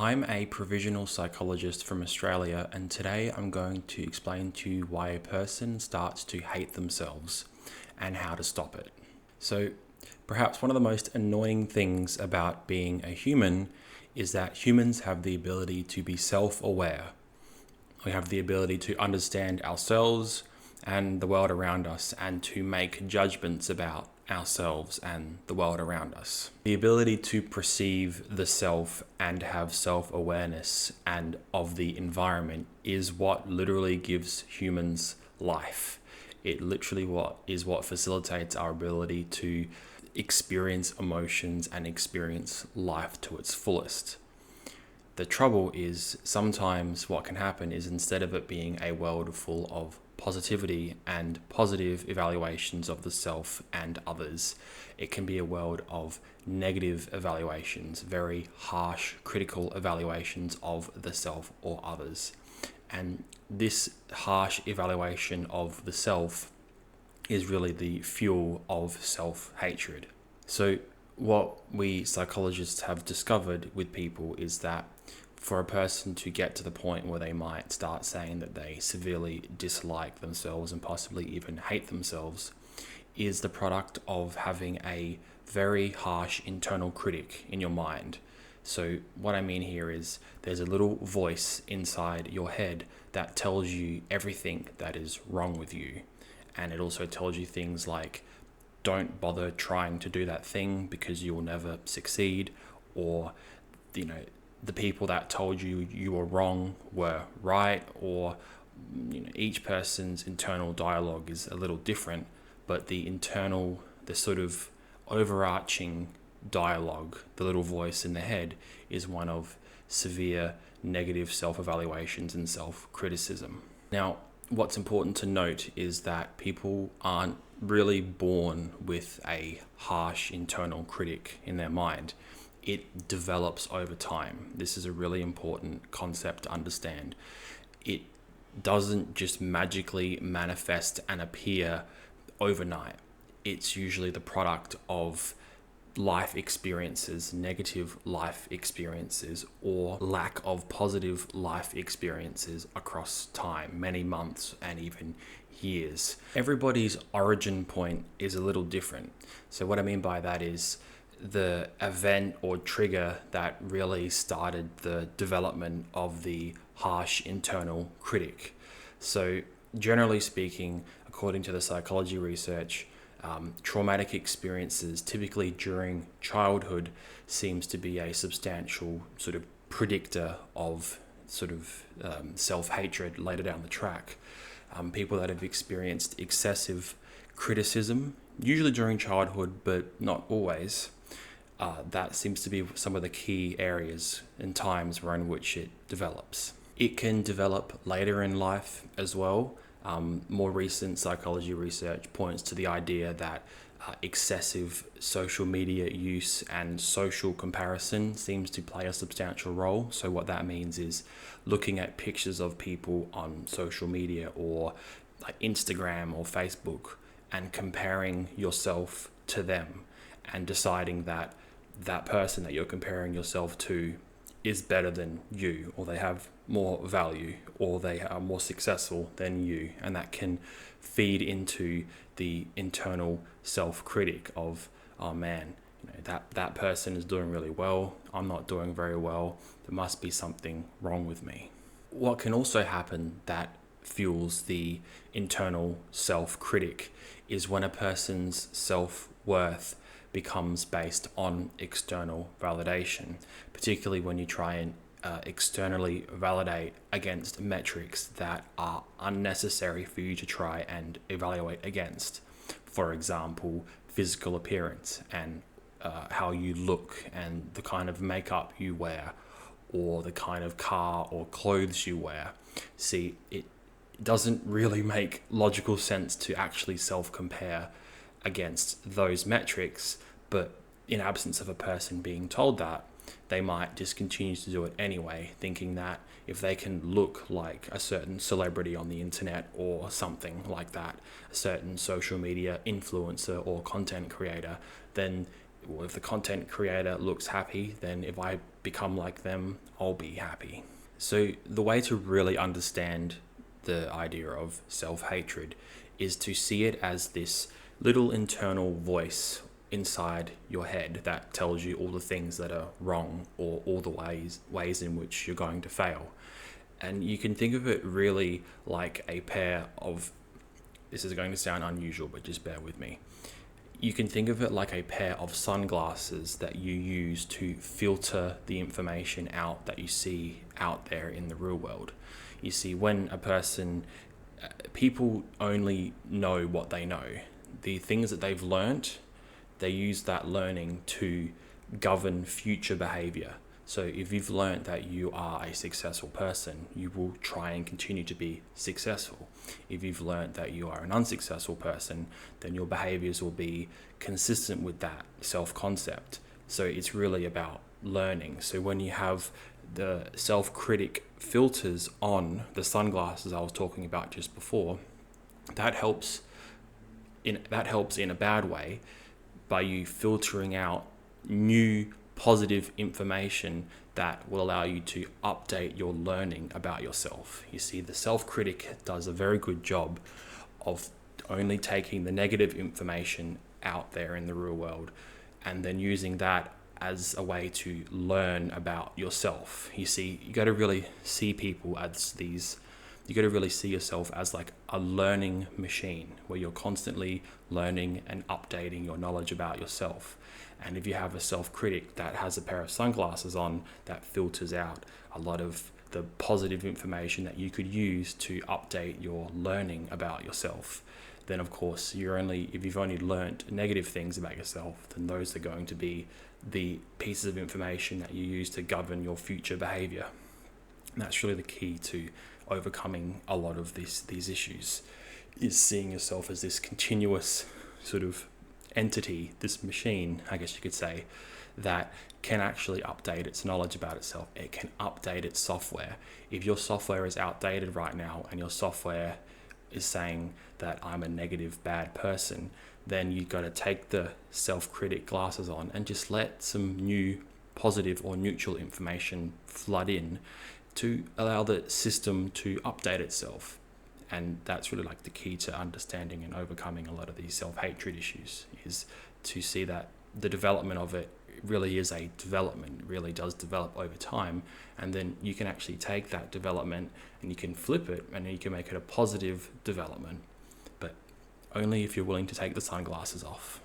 I'm a provisional psychologist from Australia, and today I'm going to explain to you why a person starts to hate themselves and how to stop it. So, perhaps one of the most annoying things about being a human is that humans have the ability to be self-aware. We have the ability to understand ourselves and the world around us and to make judgments about ourselves and the world around us. The ability to perceive the self and have self-awareness and of the environment is what literally gives humans life. It literally what facilitates our ability to experience emotions and experience life to its fullest. The trouble is sometimes what can happen is instead of it being a world full of positivity and positive evaluations of the self and others, it can be a world of negative evaluations, very harsh, critical evaluations of the self or others. And this harsh evaluation of the self is really the fuel of self-hatred. So what we psychologists have discovered with people is that for a person to get to the point where they might start saying that they severely dislike themselves and possibly even hate themselves is the product of having a very harsh internal critic in your mind. So what I mean here is there's a little voice inside your head that tells you everything that is wrong with you. And it also tells you things like, don't bother trying to do that thing because you will never succeed, or, the people that told you you were wrong were right, or each person's internal dialogue is a little different, but the sort of overarching dialogue, the little voice in the head, is one of severe negative self-evaluations and self-criticism. Now, what's important to note is that people aren't really born with a harsh internal critic in their mind. It develops over time. This is a really important concept to understand. It doesn't just magically manifest and appear overnight. It's usually the product of life experiences, negative life experiences, or lack of positive life experiences across time, many months and even years. Everybody's origin point is a little different. So what I mean by that is the event or trigger that really started the development of the harsh internal critic. So generally speaking, according to the psychology research, traumatic experiences, typically during childhood, seems to be a substantial sort of predictor of self-hatred later down the track. People that have experienced excessive criticism, usually during childhood, but not always, that seems to be some of the key areas and times in which it develops. It can develop later in life as well. More recent psychology research points to the idea that excessive social media use and social comparison seems to play a substantial role. So what that means is looking at pictures of people on social media or like Instagram or Facebook and comparing yourself to them and deciding that that person that you're comparing yourself to is better than you, or they have more value, or they are more successful than you, and that can feed into the internal self-critic of, oh man, that person is doing really well, I'm not doing very well, there must be something wrong with me. What can also happen that fuels the internal self-critic is when a person's self-worth becomes based on external validation, particularly when you try and externally validate against metrics that are unnecessary for you to try and evaluate against. For example, physical appearance and how you look and the kind of makeup you wear or the kind of car or clothes you wear. See, it doesn't really make logical sense to actually self-compare against those metrics, but in absence of a person being told that, they might just continue to do it anyway, thinking that if they can look like a certain celebrity on the internet or something like that, a certain social media influencer or content creator, then Or if the content creator looks happy, then if I become like them, I'll be happy. So the way to really understand the idea of self-hatred is to see it as this little internal voice inside your head that tells you all the things that are wrong, or all the ways in which you're going to fail. And you can think of it really like a pair of, this is going to sound unusual, but just bear with me. You can think of it like a pair of sunglasses that you use to filter the information out that you see out there in the real world. You see, when a person, people only know what they know. The things that they've learnt, they use that learning to govern future behavior. So if you've learnt that you are a successful person, you will try and continue to be successful. If you've learnt that you are an unsuccessful person, then your behaviors will be consistent with that self-concept. So it's really about learning. So when you have the self-critic filters on, the sunglasses I was talking about just before, that helps in a bad way by you filtering out new positive information that will allow you to update your learning about yourself. You see, the self-critic does a very good job of only taking the negative information out there in the real world and then using that as a way to learn about yourself. You see, you got to really see people as you got to really see yourself as like a learning machine where you're constantly learning and updating your knowledge about yourself. And if you have a self-critic that has a pair of sunglasses on that filters out a lot of the positive information that you could use to update your learning about yourself, then of course if you've only learnt negative things about yourself, then those are going to be the pieces of information that you use to govern your future behavior. And that's really the key to overcoming a lot of these issues, is seeing yourself as this continuous sort of entity, this machine, I guess you could say, that can actually update its knowledge about itself. It can update its software. If your software is outdated right now and your software is saying that I'm a negative, bad person, then you've got to take the self-critic glasses on and just let some new positive or neutral information flood in to allow the system to update itself. And that's really like the key to understanding and overcoming a lot of these self-hatred issues, is to see that the development of it really is a development, really does develop over time. And then you can actually take that development and you can flip it and you can make it a positive development, but only if you're willing to take the sunglasses off.